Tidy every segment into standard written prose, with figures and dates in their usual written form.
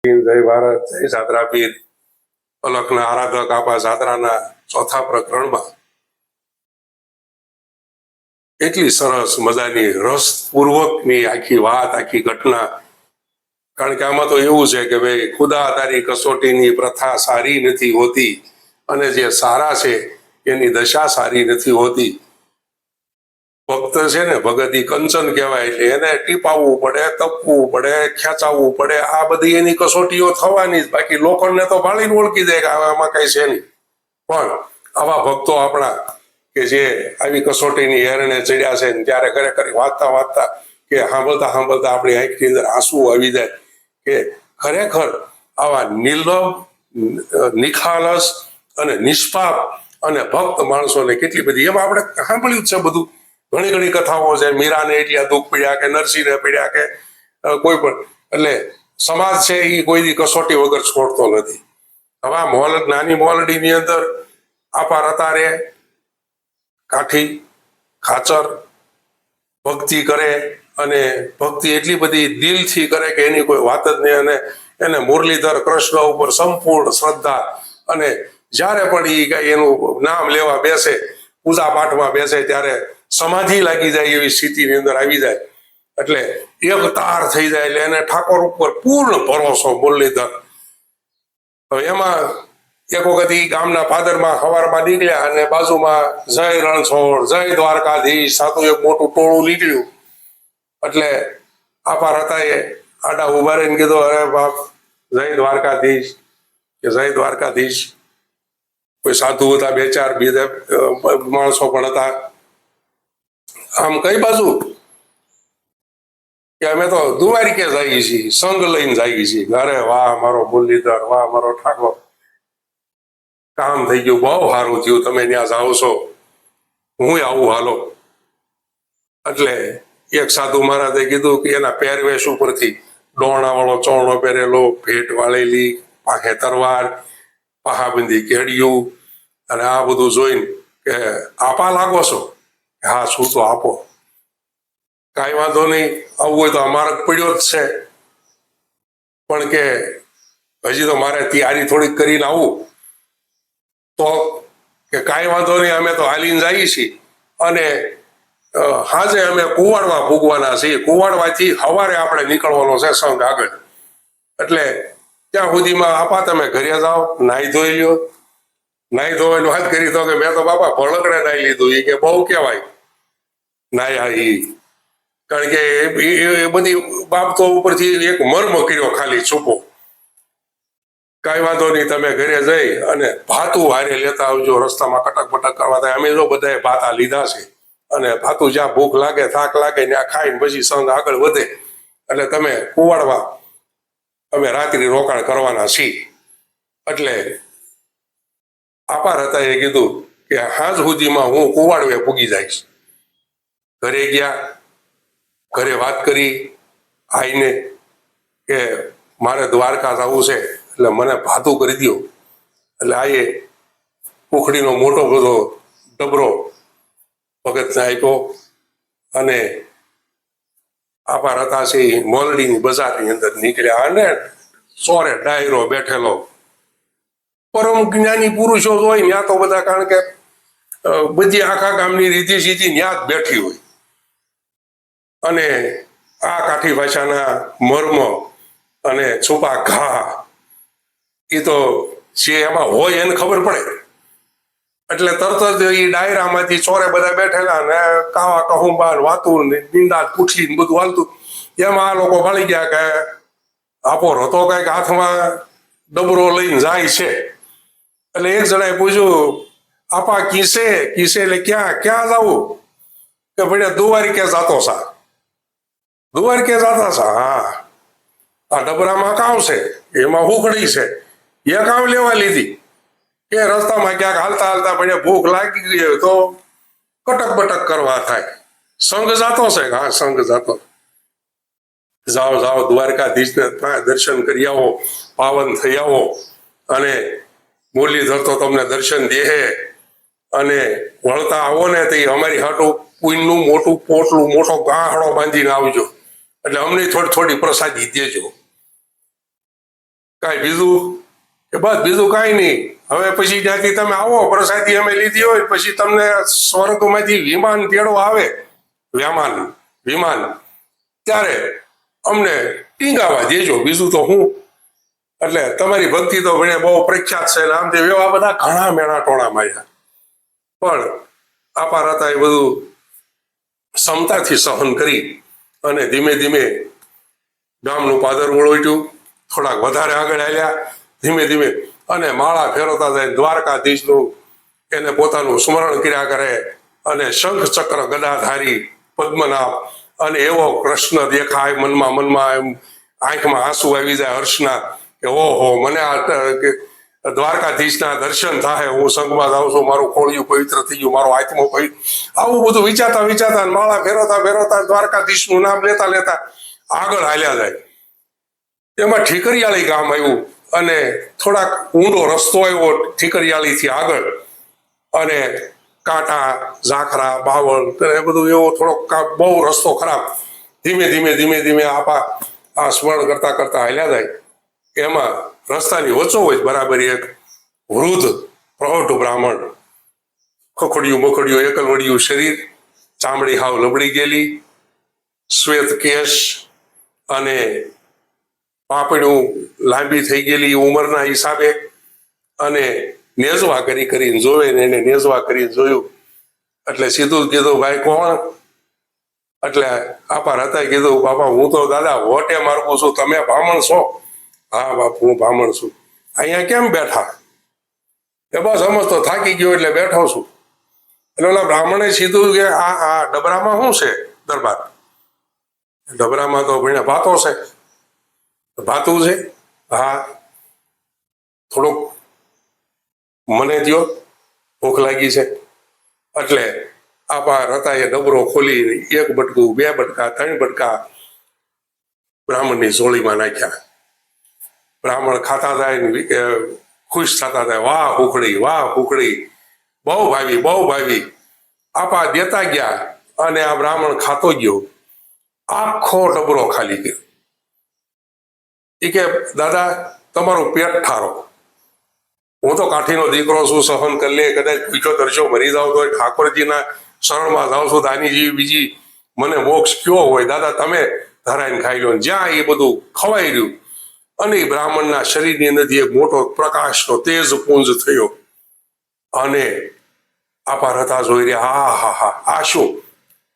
જય ભારત, જય સાદરા પીર. અલખના આરાધક આપા સાદરાના ચોથા પ્રકરણમાં એટલી સરસ મજાની રસપૂર્વકની આખી વાત, આખી ઘટના. કારણ કે આમાં તો એવું છે કે ભાઈ, ખુદા તારી કસોટીની પ્રથા સારી નથી હોતી, અને જે સારા છે એની દશા સારી નથી હોતી. ભક્ત છે ને, ભગત ઈ કંચન કહેવાય, એટલે એને ટીપાવવું પડે, તપવું પડે, ખેંચાવવું પડે. આ બધી એની કસોટીઓ થવાની જ. બાકી લોકોને તો ભાળીને ઓળખી જાય કે આમાં કઈ છે નહીં. પણ આવા ભક્તો આપણા કે જે આવી કસોટીની હેરણે ચડ્યા છે, ત્યારે ખરેખર વાંચતા વાંચતા કે સાંભળતા સાંભળતા આપણી આંખની અંદર આંસુ આવી જાય કે ખરેખર આવા નિર્લભ, નિખાલસ અને નિષ્પાપ અને ભક્ત માણસોને કેટલી બધી, એમાં આપણે સાંભળ્યું જ છે બધું. ઘણી ઘણી કથાઓ છે. મીરાને એટલા દુઃખ પીડ્યા કે નરસિંહને પીડ્યા કે કોઈ પણ. એટલે સમાજ છે એ કોઈ કસોટી વગર છોડતો નથી. હવે આ નાની મોલડીની અંદર આપા રતારે કાઠી ખાચર ભક્તિ કરે, અને ભક્તિ એટલી બધી દિલથી કરે કે એની કોઈ વાત જ નહીં. અને એને મુરલીધર કૃષ્ણ ઉપર સંપૂર્ણ શ્રદ્ધા, અને જ્યારે પણ એ કઈ એનું નામ લેવા બેસે, પૂજા પાઠમાં બેસે, ત્યારે સમાધિ લાગી જાય એવી સ્થિતિની અંદર આવી જાય. એટલે એક તાર થઈ જાય. એટલે એને ઠાકોર ઉપર પૂર્ણ ભરોસો મુરલીધર. હવે એમાં એક વખત ઈ ગામના પાદરમાં સવારમાં નીકળ્યા, અને બાજુમાં જય રણછોડ, જય દ્વારકાધીશ સાતું એક મોટું ટોળું નીકળ્યું. એટલે આપા રતાએ આડા ઉભા રહીને કીધું, અરે બાપ, જય દ્વારકાધીશ, કે જય દ્વારકાધીશ. કોઈ સાધુ હતા, બે ચાર બીજા માણસો પણ હતા. આમ કઈ બાજુ? કે અમે તો દ્વારિકે જઈએ છીએ, સંગ લઈને જઈએ છીએ. અરે વાહ મારો મુરલીધર, વાહ મારો ઠાકોર, કામ થઈ ગયું, બહુ સારું થયું, તમે ત્યાં જાઓ છો, હું આવું, હાલો. એટલે એક સાધુ મહારાજે કીધું કે એના પહેરવેશ ઉપરથી ડોણા વાળો ચોણો પહેરેલો, ભેટ વાળેલી, પાખે તરવાર, પહાબંધી કેડિયું, અને આ બધું જોઈને કે આપા લાગો છો? હા, શું તો આપો. કાંઈ વાંધો નહીં, આવું હોય તો અમારે પડ્યો જ છે, પણ કે હજી તો મારે તૈયારી થોડીક કરીને આવું. તો કે કાંઈ વાંધો નહીં, અમે તો હાલીને જઈએ છીએ, અને હાજે અમે કુવાડવા ભૂગવાના છીએ. કુવાડવાથી સવારે આપણે નીકળવાનો છે સંઘ આગળ. એટલે ત્યાં સુધીમાં આપા તમે ઘરે જાઓ, નાહી ધોઈ લ્યો. નાહી ધોવાની વાત કરી તો કે મેં તો બાપા ભળકડે નાહી લીધું. એ કે બહુ કહેવાય નાહ્યા ઈ. કારણ કે એ બધી બાબતો ઉપરથી એક મર્મ કર્યો ખાલી છૂપો. કાંઈ વાંધો નહીં, તમે ઘરે જઈ અને ભાતું હારે લેતા આવજો. રસ્તામાં કટક બટક કરવા થાય. અમે જો બધાએ ભાતા લીધા છે, અને ભાતું જ્યાં ભૂખ લાગે, થાક લાગે, ત્યાં ખાઈને પછી સંઘ આગળ વધે. એટલે તમે કુવાડવા અમે રાત્રિ રોકાણ કરવાના છીએ. એટલે આપા હતા એ કીધું કે હાજ સુધીમાં હું કુવાડવે પૂગી જઈશ. ઘરે ગયા, ઘરે વાત કરી આઈને કે મારે દ્વારકા જવું છે, એટલે મને ભાતું કરી દો. એટલે આ એ ઉખડીનો મોટો બધો ડબરો ભગતને આપ્યો, અને આપા હતા છે મોલડીની બજારની અંદર નીકળ્યા. અને સોરે ડાયરો બેઠેલો પરમ જ્ઞાની પુરુષો હોય ત્યાં તો બધા, કારણ કે બધી આખા ગામની રીતિ સીધી ત્યાં જ બેઠી હોય. અને આ કાઠી ભાષાના મર્મ અને છુપા ઘા એ તો જે એમાં હોય એને ખબર પડે. એટલે તરત જ એ ડાયરામાંથી ચોરે બધા બેઠેલા, ને કાવા કહુંબા વાતું નિંદા પૂછલી બધું હાલતું. એમાં આ લોકો ભળી ગયા કે આપો રતો કઈક હાથમાં ડબરો લઈને જાય છે. એટલે એક જણાએ પૂછ્યું, આપા કિસે કિસે? એટલે ક્યાં ક્યાં જવું? કે ભાઈ દ્વારિકે જાતો સા. દ્વારિકે જાતા સા? હા. આ ડબરામાં કામ છે, એમાં હુકડી છે, એ કામ લેવા લીધી. કે રસ્તામાં ક્યાંક હાલતા હાલતા પડે ભૂખ લાગી ગઈ હોય તો કટક બટક કરવા થાય. સંઘ જાતો છે? હા, સંઘ જાતો. જાઓ જાઓ, દ્વારકાધીશને દર્શન કરી આવો, પાવન થઈ આવો, અને મુરલીધર તો તમને દર્શન દેહે. અને વળતા આવો ને તો અમારી હાટું પુણ્યનું મોટું પોટલું, મોટો ગાહડો બાંધીને આવજો, એટલે અમને થોડી થોડી પ્રસાદી દેજો. કાંઈ બીજું કે બસ બીજું કાંઈ નહીં. હવે પછી ત્યાંથી તમે આવો, પ્રસાદી અમે લીધી હોય, પછી તમને સ્વર્ગમાંથી વિમાન તેડવા આવે, વિમાન, ત્યારે અમને ટીંગાવા દેજો, બીજું તો હું. એટલે તમારી ભક્તિ તો ભણે બહુ પ્રખ્યાત છે, આમ તે એવા બધા ઘણા મેળા ટોળા માર્યા, પણ આપાર હતા એ બધું ક્ષમતાથી સહન કરી અને ધીમે ધીમે ગામનું પાદરવું ઓળટ્યું, થોડાક વધારે આગળ આવ્યા, ધીમે ધીમે અને માળા ફેરવતા જાય, દ્વારકાધીશનું એને પોતાનું સ્મરણ કર્યા કરે અને શંખ ચક્ર ગદાધારી પદ્મનાભ અને એવો કૃષ્ણ દેખાય મનમાં એમ આંખમાં આંસુ આવી જાય હર્ષના કે ઓહો, મને આ દ્વારકાધીશના દર્શન થાય, હું સંઘમાં જાઉં છું, મારું ખોળિયું પવિત્ર થઈ ગયું, મારો આત્મો પવિત્ર, આવું બધું વિચારતા માળા ફેરવતા દ્વારકાધીશનું નામ લેતા આગળ હાલ્યા જાય. એમાં ઠીકરિયાળી ગામ આવ્યું અને થોડાક ઊંડો રસ્તો આવ્યો ઠીકરિયાળીથી આગળ, અને કાંટા, ઝાખરા, બાવળ એ બધું એવો થોડોક બહુ રસ્તો ખરાબ. ધીમે ધીમે આ સ્મરણ કરતા હાલ્યા જાય. એમાં રસ્તાની વચ્ચોવચ બરાબર એક વૃદ્ધ પ્રૌઢ બ્રાહ્મણ, ખખડ્યું એકલવડિયું શરીર, ચામડી હાવ લબડી ગયેલી, શ્વેત કેશ અને પાપણું લાંબી થઈ ગયેલી ઉંમરના હિસાબે, અને નેજવા કરીને જોવે ને એને નેજવા કરીને જોયું એટલે સીધું કીધું, ભાઈ કોણ? એટલે આપાર હતા કીધું, બાપા હું તો દાદા વોટે મારવું છું, તમે બ્રાહ્મણ છો? હા બાપ, હું બ્રાહ્મણ છું. અહીંયા કેમ બેઠા? કે બસ સમજતો થાકી ગયો એટલે બેઠો છું. એટલે ઓલા બ્રાહ્મણે સીધું કે આ ડબરામાં શું છે? દરબાર ડબરામાં તો ભણે ભાતો છે. ભાતું છે? હા, થોડુંક મને દ્યો, ભૂખ લાગી છે. એટલે આપાર હતા એ ડબરો ખોલી 1 બટકું, 2 બટકા, 3 બટકા બ્રાહ્મણની ઝોળીમાં નાખ્યા. બ્રાહ્મણ ખાતા જાય ને ખુશ થતા જાય, વાહ ભૂખડી, બહુ ભાવી. આપા દેતા ગયા અને આ બ્રાહ્મણ ખાતો ગયો, આખો ડબરો ખાલી ગયો. એ કે દાદા તમારું પેટ ઠારો, હું તો કાઠીનો દીકરો છું, સહન કરી લે, કદાચ પીછો તરસો મરી જાવ તો ઠાકોરજીના શરણમાં જાઉં છું, આની જેવી બીજી મને મોક્ષ કયો હોય? દાદા તમે ધરાઈને ખાઈ લો. જ્યાં એ બધું ખવાઈ રહ્યું અને એ બ્રાહ્મણના શરીરની અંદરથી એક મોટો પ્રકાશનો તેજ પુંજ થયો અને આપાર હતા જોઈ રહ્યા, આ શું?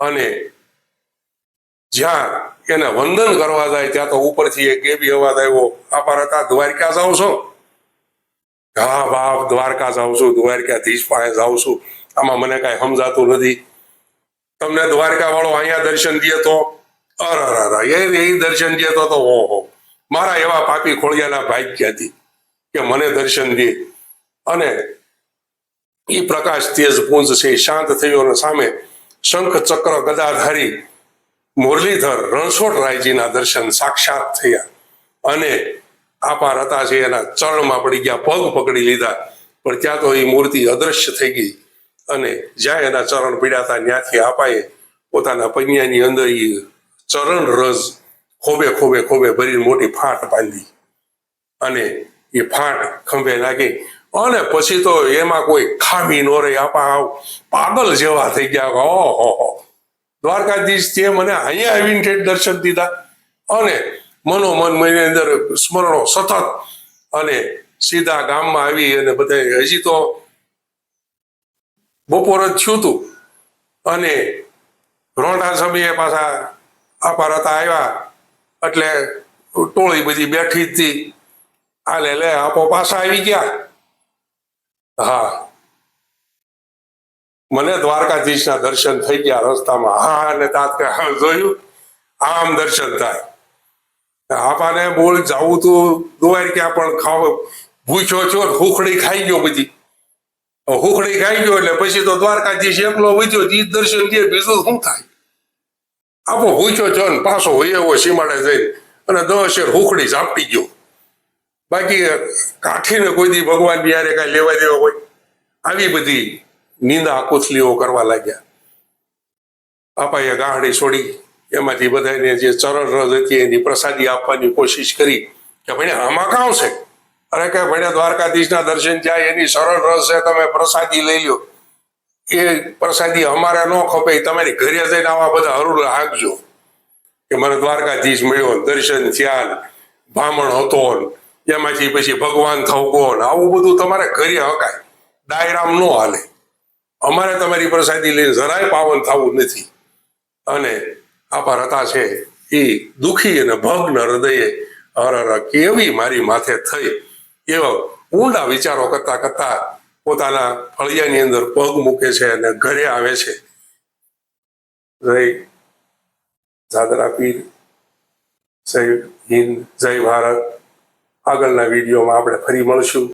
અને જ્યાં એને વંદન કરવા જાય ત્યાં તો ઉપરથી એક એવી અવાજ આવ્યો, આપાર હતા દ્વારકા જાઉં છો? હા બાપ, દ્વારકા જાઉં છું, દ્વારકાધીશ પાસે જાઉં છું. આમાં મને કાંઈ સમજાતું નથી. તમને દ્વારકા વાળો અહીંયા દર્શન દે તો એ દર્શન દે તો ઓહો, મારા એવા પાપી ખોળિયાના ભાગ્યથી કે મને દર્શન દે. અને એ પ્રકાશ તેજ પુંજ છે શાંત થયો અને સામે શંખ ચક્ર ગદાધારી મુરલીધર રણછોડરાયજીના દર્શન સાક્ષાત થયા અને આપાર હતા છે એના ચરણમાં પડી ગયા, પગ પકડી લીધા, પણ ત્યાં તો એ મૂર્તિ અદ્રશ્ય થઈ ગઈ. અને જ્યાં એના ચરણ પીડ્યા હતા ત્યાંથી આપાએ પોતાના પૈયાની અંદર એ ચરણ રસ ખોબે ભરીને મોટી ફાટ બાંધી અને એ ફાટ ખંભે નાખી. અને પછી તો એમાં કોઈ ખામી ન રહી, આપા પાગલ જેવા થઈ ગયા. ઓહો, દ્વારકાધીશ તે મને અહીંયા આવીને ઠેઠ દર્શન દીધા. અને મનોમન મને અંદર સ્મરણો સતત, અને સીધા ગામમાં આવી અને બધા હજી તો બપોર જ થયું હતું અને રોંઢા સમયે પાછા આપાર હતા આવ્યા એટલે ટોળી બધી બેઠી હતી. લે આપો પાછા આવી ગયા. હા, મને દ્વારકાધીશના દર્શન થઈ ગયા રસ્તામાં. હા, અને તાત્કાલિક જોયું આમ દર્શન થાય. આપાને બોલ જાવું તું દ્વારકા, પણ ખાવ ભૂખ્યો છો, હુખડી ખાઈ ગયો. બધી હુખડી ખાઈ ગયો એટલે પછી તો દ્વારકાધીશ એકલો વચ્યો, ઈ દર્શન દે, બીજું શું થાય? આપો ભૂખ્યો છો ને પાછો હોય એવો સીમાડે જઈને અને 10 શેર હુખડી ઝાપટી ગયો. બાકી કાઠીને કોઈ દી ભગવાન બિહારે કાંઈ લેવા દેવા હોય? આવી બધી નિંદા કુથલીઓ કરવા લાગ્યા. આપાએ ગાંહડી છોડી એમાંથી બધાને જે ચરણ રસ હતી એની પ્રસાદી આપવાની કોશિશ કરી કે ભાઈ આમાં કાં છે? અરે કે ભાઈ દ્વારકાધીશના દર્શન જાય એની સરળ રસ છે, તમે પ્રસાદી લઈ લો. એ પ્રસાદી અમારે ન ખપે, તમારી ઘરે જઈને આવા બધા હરુળ હાંકજો કે મને દ્વારકાધીશ મળ્યો, દર્શન થયા, બ્રાહ્મણ હતો, એમાંથી પછી ભગવાન થવકો, આવું બધું તમારે ઘરે હકાય, ડાયરામ ન હાલે. અમારે તમારી પ્રસાદી લઈને જરાય પાવન થવું નથી. અને આપા રતા છે એ દુખી અને ભગ્ન હૃદયે હર કેવી મારી માથે થઈ એવા ઊંડા વિચારો કરતા કરતા પોતાના ફળિયાની અંદર પગ મૂકે છે અને ઘરે આવે છે. જય જાદરા પીર, જય હિન્દ, જય ભારત. આગળના વિડીયોમાં આપણે ફરી મળશું.